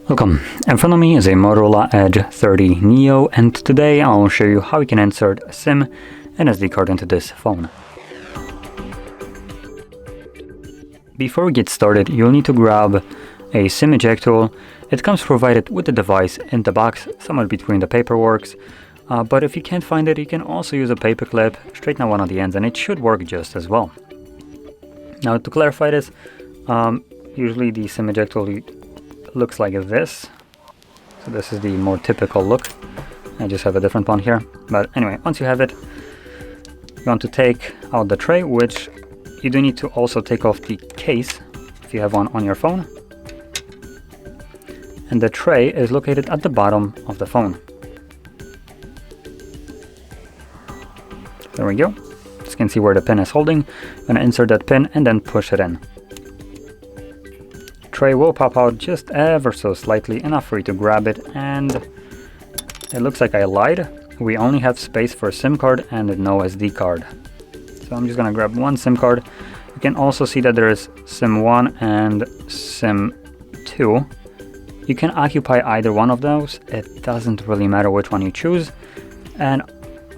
Welcome. In front of me is a Motorola Edge 30 Neo, and today I'll show you how you can insert a SIM and SD card into this phone. Before we get started, you'll need to grab a SIM eject tool. It comes provided with the device in the box, somewhere between the paperwork. But if you can't find it, you can also use a paper clip, straighten out one of the ends, and it should work just as well. Now, to clarify this, usually the SIM eject tool looks like this. So this is the more typical look. I just have a different one here. But anyway, once you have it, you want to take out the tray, which you do need to also take off the case if you have one on your phone. And the tray is located at the bottom of the phone. There we go. You can see where the pin is holding. I'm going to insert that pin and then push it in. Tray will pop out just ever so slightly, enough for you to grab it, and it looks like I lied. We only have space for a SIM card and no SD card. So I'm just gonna grab one SIM card. You can also see that there is SIM 1 and SIM 2. You can occupy either one of those. It doesn't really matter which one you choose, and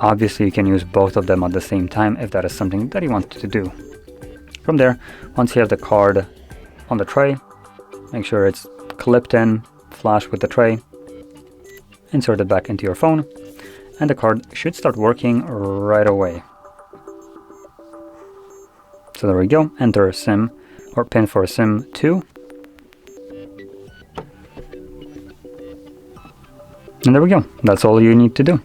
obviously you can use both of them at the same time if that is something that you want to do. From there, once you have the card on the tray, make sure it's clipped in, flush with the tray, insert it back into your phone, and the card should start working right away. So there we go, enter a SIM or pin for SIM 2. And there we go, that's all you need to do.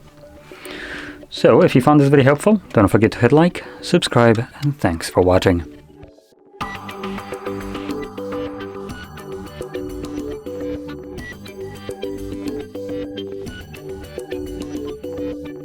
So if you found this video helpful, don't forget to hit like, subscribe, and thanks for watching.